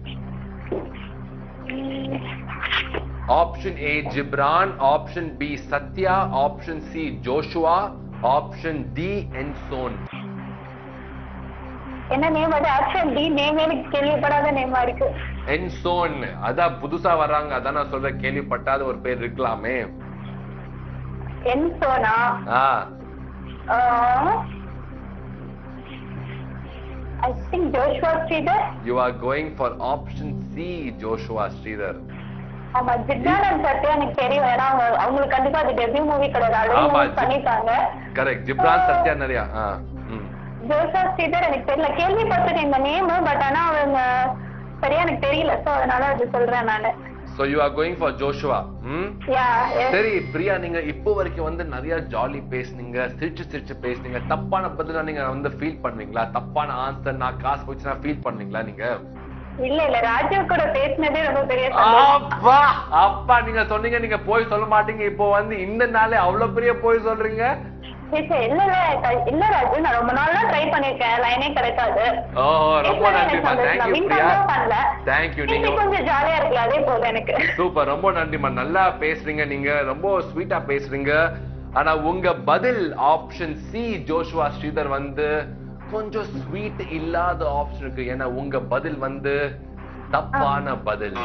Option A Ghibran, option B Sathya, option C Joshua, option D என்சோன். என்ன நேம் அது? Option D. நேம் எனக்கு கேள்விப்படாத நேமா இருக்கு. என்சோன். அதான் புதுசா வர்றாங்க. அதான் நான் சொல்றேன் கேள்விப்பட்டாத ஒரு பேர் இருக்கலாமே. என்சோனா? I think Joshua Sridhar. You are going for option C Joshua Sridhar. ஆமா ஜிப்ரான் சத்யா எனக்கு தெரியும். ஏன்னா அவங்களுக்கு கண்டிப்பா அது டெபியூ மூவி கிடையாது. ஆல்ரெடி பண்ணிட்டாங்க. கரெக்ட். ஜிப்ரான் சத்யா நிறைய. ஜோஷா ஸ்ரீதர் எனக்கு தெரியல. கேள்விப்பட்டிருக்கேன் இந்த நேம். பட் ஆனா அவங்க சரியா எனக்கு தெரியல. சோ அதனால அது சொல்றேன் நானு. So you are going for Joshua. சரி பிரியா நீங்க இப்போ வரைக்கும் வந்து நிறைய ஜாலி பேசுனீங்க, சிரிச்சு பேசுனீங்க. தப்பான பதிலா நீங்க வந்து ஃபீல் பண்ணுவீங்களா? தப்பான ஆன்சர் நான் காசு போச்சுன்னா ஃபீல் பண்ணுவீங்களா நீங்க? இல்ல ராஜு கூட பேசினதே ரொம்ப பெரிய அப்பா நீங்க சொன்னீங்க நீங்க போய் சொல்ல மாட்டீங்க. இப்போ வந்து இந்த நாளே அவ்வளவு பெரிய போய் சொல்றீங்க. இல்ல ராஜு நான் ரொம்ப நாளா ட்ரை பண்ணிருக்கேன். லைனே கிடைக்காது. ரொம்ப நன்றிமா. தேங்க்யூ பிரியா. தேங்க்யூ. நீங்க கொஞ்சம் ஜாலியா இருக்குல்ல அதே போல எனக்கு. சூப்பர். ரொம்ப நன்றிமா. நல்லா பேசுறீங்க. நீங்க ரொம்ப ஸ்வீட்டா பேசுறீங்க. ஆனா உங்க பதில் ஆப்ஷன் சி ஜோஷுவா ஸ்ரீதர் வந்து கொஞ்சம் ஸ்வீட் இல்லாத ஆப்ஷன் இருக்கு. ஏன்னா உங்க பதில் வந்து தப்பான பதில்.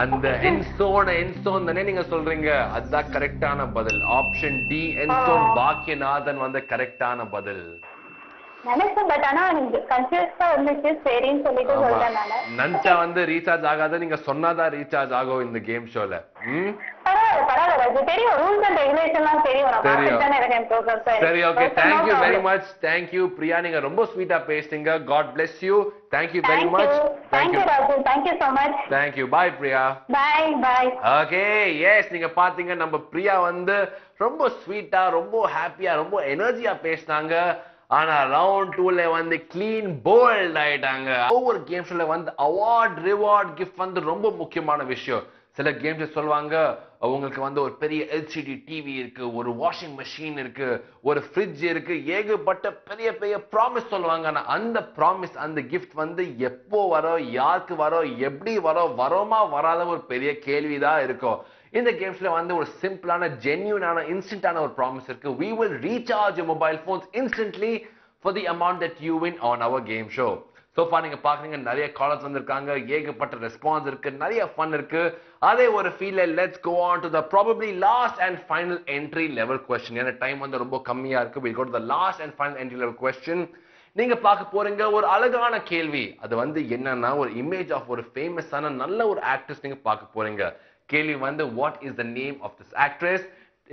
அந்த என்சோன் தானே நீங்க சொல்றீங்க, அதுதான் கரெக்டான பதில். ஆப்ஷன் டி என்சோன் பாக்கியநாதன் வந்து கரெக்டான பதில். நன்சா வந்து ரீசார்ஜ் ஆகாத, நீங்க சொன்னாதான் ரீசார்ஜ் ஆகும் இந்த கேம் ஷோல. சரி, okay, thank you very much. Thank you Priya, நீங்க ரொம்ப ஸ்வீட்டா பேசுறீங்க. God bless you. Thank you very much. Thank you Raju, thank you so much. Thank you. Bye Priya. Bye. Okay, yes, நீங்க பாத்தீங்க நம்ம பிரியா வந்து ரொம்ப ஸ்வீட்டா, ரொம்ப ஹாப்பியா, ரொம்ப எனர்ஜியா பேசினாங்க. ஆனா ரவுண்ட் 2ல வந்து கிளீன் போல்ட் ஆயிட்டாங்க. ஒவ்வொரு கேம் ஷோல வந்து அவார்ட் ரிவார்ட் கிஃப்ட் வந்து ரொம்ப முக்கியமான விஷயம். சில கேம்ஸ் சொல்லுவாங்க உங்களுக்கு வந்து ஒரு பெரிய எல்சிடி டிவி இருக்கு, ஒரு வாஷிங் மெஷின் இருக்கு, ஒரு ஃப்ரிட்ஜ் இருக்கு, ஏகப்பட்ட பெரிய பெரிய ப்ராமிஸ் சொல்லுவாங்க. ஆனா அந்த ப்ராமிஸ், அந்த கிஃப்ட் வந்து எப்போ வரும், யாருக்கு வரும், எப்படி வரோமா வராத ஒரு பெரிய கேள்விதான் இருக்கும். இந்த கேம்ஸ்ல வந்து ஒரு சிம்பிளான, ஜென்யூனான, இன்ஸ்டன்டான ஒரு ப்ராமிஸ் இருக்கு. We will recharge your mobile phones instantly for the amount that you win on our game show. So far நீங்க பாக்குறீங்க நிறைய காலர்ஸ் வந்திருக்காங்க, ஏகப்பட்ட ரெஸ்பான்ஸ் இருக்கு, நிறைய ஃபன் இருக்கு. அதே ஒரு ஃபீல்ல let's go on to the probably last and final entry level question. ஏன்னா டைம் வந்து ரொம்ப கம்மியா இருக்கு. We'll go to the last and final entry level question. நீங்க பார்க்க போறீங்க ஒரு அழகான கேள்வி. அது வந்து என்னன்னா ஒரு இமேஜ் ஆஃப் ஒரு ஃபேமஸான நல்ல ஒரு ஆக்ட்ரஸ் நீங்க பார்க்க போறீங்க. கேள்வி வந்து what is the name of this actress?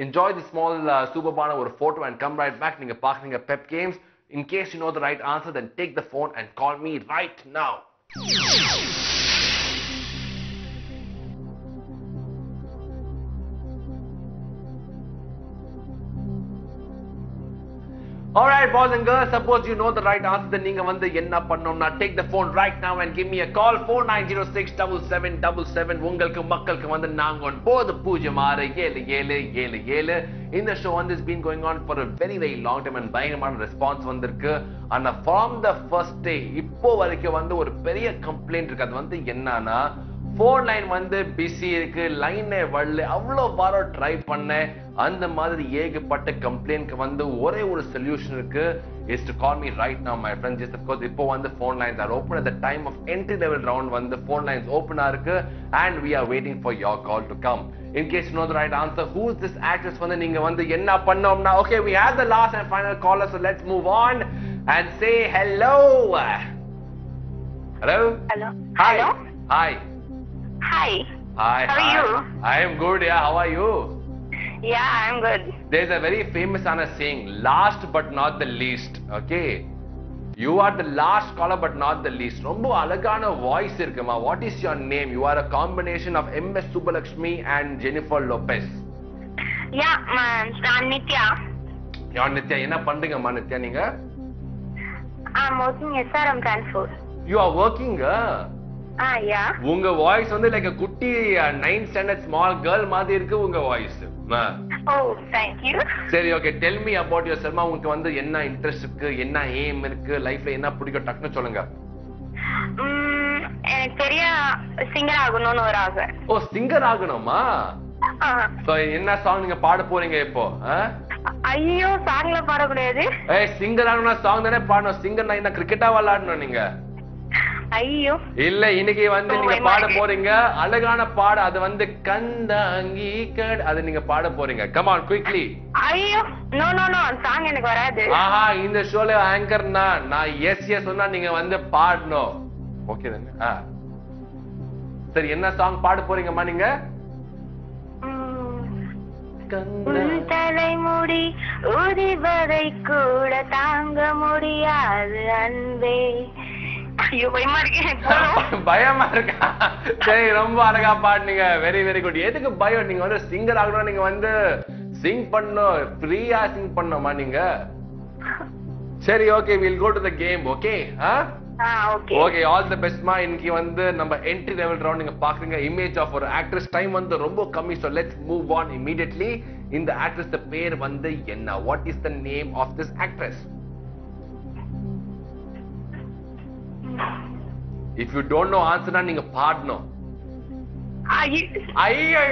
Enjoy the small Subabana ஒரு photo and come right back. நீங்க பாக்குறீங்க Pep Games. In case you know the right answer, then take the phone and call me right now. Alright, boys and girls, suppose you know the right answer, then நீங்க வந்து என்ன பண்ணணும்னா take the phone right now and give me a call 49067777. உங்களுக்கு மக்களுக்கு வந்து நாங்க 90677777. இந்த show வந்து has been going on for a very very long time and பயங்கரமான ரெஸ்பான்ஸ் வந்திருக்கு. ஆனா from the first day இப்போ வரைக்கும் வந்து ஒரு பெரிய கம்ப்ளைண்ட் இருக்கு. அது வந்து என்னன்னா ஃபோன் லைன் வந்து பிஸி இருக்கு, லைனே வரல, அவ்வளோ வாரம் ட்ரை பண்ணேன். அந்த மாதிரி ஏகப்பட்ட கம்ப்ளைண்ட்க்கு வந்து ஒரே ஒரு சொல்யூஷன் இருக்கு, is to call me right now my friends. Just of course இப்போ வந்து phone lines are open at the time of entry level round வந்து phone lines open இருக்கு and we are waiting for your call to come. In case you know the right answer, who is this actress வந்து நீங்க வந்து என்ன பண்ணோம்னா, okay, we have the last and final caller, so let's move on and say hello. Hello. Hi. Hi. Hi. Hi. How are you? I am good. Yeah. How are you? Yeah, I'm good. There's a very famous saying, last but not the least. Okay. You are the last caller but not the least. ரொம்ப அழகான voice இருக்குமா. What is your name? You are a combination of MS Subbalakshmi and Jennifer Lopez. Yeah, I'm Nitya. You're Nitya. என்ன பண்றீங்கம்மா நித்யா நீங்க? I'm working SRM Transport. You are working? Yeah. உங்க voice வந்து like குட்டி 9th standard small girl மாதிரி இருக்கு உங்க voice. Oh, thank you. சரி, okay, tell me about yourself. உங்களுக்கு வந்து என்ன இன்ட்ரெஸ்ட் இருக்கு, என்ன எய்ம் இருக்கு, லைஃப்ல என்ன பிடிக்கும், டக்குன்னு சொல்லுங்க. எனக்கு பெரிய சிங்கர் ஆகணும்னு ஒரு ஆசை. ஓ, சிங்கர் ஆகணுமா? சோ என்ன சாங் நீங்க பாட போறீங்க இப்போ? ஐயோ, சாங்ல பாடக்கூடாது. ஏய், சிங்கர் ஆகணும்னா சாங் தானே பாடணும். சிங்கர்னா என்ன கிரிக்கெட்டா விளையாடணும் நீங்க? ஐயோ இல்ல, இன்னைக்கு வந்து நீங்க பாட போறீங்க அழகான பாட. அது வந்து கந்தாங்கி கட், அது நீங்க பாட போறீங்க. Come on quickly. ஐயோ, நோ நோ நோ, சாங் எனக்கு வராது. ஆஹா, இந்த ஷோல ஆங்கர்னா நான் எஸ் எஸ் சொன்னா நீங்க வந்து பாடணும். ஓகே தானே? சரி, என்ன சாங் பாட போறீங்கம்மா நீங்க? தலைமுடி உதிபதை கூட தாங்க முடியாது அன்பே. ஐயோ, பயமா இருக்கேன். பயமா இருக்கா? சரி, ரொம்ப அழகா பாடுனீங்க. Very very good. எதுக்கு பயம்? நீங்க வந்து சிங்கர் ஆகணும், நீங்க வந்து சிங் பண்ணணும், ஃப்ரீயா சிங் பண்ணணுமா நீங்க? சரி, okay, we'll go to the game. Okay? Okay okay, all the பெஸ்ட்மா. இன்னைக்கு வந்து நம்ம என்ட்ரி லெவல் ரவுண்ட் நீங்க பாக்குறீங்க. இமேஜ் ஆஃப் ஒரு ஆக்ட்ரஸ். டைம் வந்து ரொம்ப கம்மி, so let's move on immediately. இந்த ஆக்ட்ரஸ் பேர் வந்து என்ன? What is the name of this actress? If you don't know answer na நீங்க பாடணும். ஐயோ,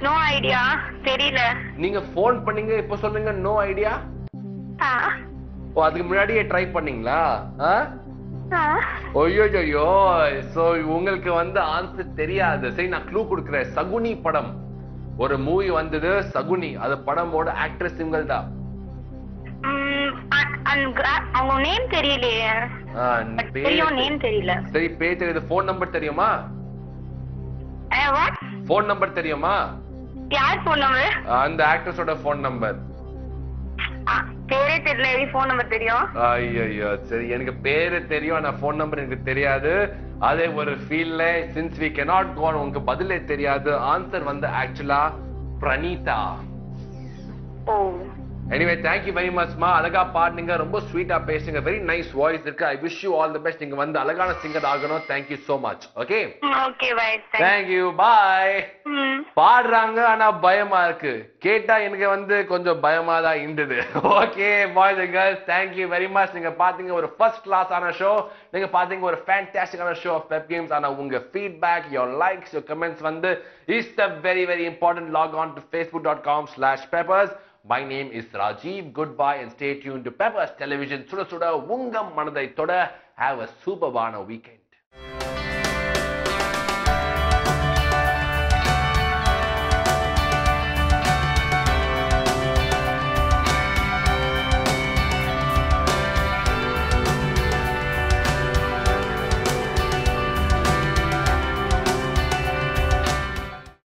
நோ ஐடியா தெரியல. நீங்க ஃபோன் பண்ணீங்க இப்ப சொல்றீங்க நோ ஐடியா. ஓ அதுக்கு முன்னாடியே ட்ரை பண்ணீங்களா? ஐயோ சோ உங்களுக்கு வந்து ஆன்சர் தெரியாது. சரி நான் க்ளூ கொடுக்குறேன். சகுனி படம் ஒரு மூவி வந்தது சகுனி. அது படமோட ஆக்ட்ரஸ் இவங்க தான். அவங்க நேம் தெரியலையே. நேம் தெரியல. சரி பேர் தெரியுது. ஃபோன் நம்பர் தெரியுமா? ஃபோன் நம்பர் தெரியுமா? யார் ஃபோன் நம்பர்? அந்த ஆக்ட்ரஸோட ஃபோன் நம்பர். பேரே தெரியல, எப்படி ஃபோன் நம்பர் தெரியும்? ஐயோ சரி எனக்கு பேரு தெரியும் ஆனா ஃபோன் நம்பர் எனக்கு தெரியாது. அதே ஒரு ஃபீல்ல since we cannot go on உங்களுக்கு பதிலே தெரியாது. ஆன்சர் வந்து ஆக்சுவலா பிரணீதா. ஓ Anyway, thank you very much ma. அழகா பாடுனீங்க, ரொம்ப ஸ்வீட்டா பேசுங்க. very nice voice இருக்கு. I wish you all the best. நீங்க வந்து அழகான சிங்கர் ஆகணும். Thank you so much. Okay? Okay, bye. Thank you. Bye. பாடுறாங்க ஆனா பயமா இருக்கு. கேட்டா எனக்கு வந்து கொஞ்சம் பயமா தான் இருந்தது. Okay, boys and girls, thank you very much. நீங்க பாத்தீங்க ஒரு first class ஆன ஷோ. நீங்க பாத்தீங்க ஒரு fantastic ஆன ஷோ of Pep Games. ஆனா உங்க feedback, your likes, your comments வந்து is the very very important. Log on to facebook.com/peppers. My name is Rajiv. Goodbye and stay tuned to Peppers Television. Suda suda ungam manadai toda. Have a super weekend.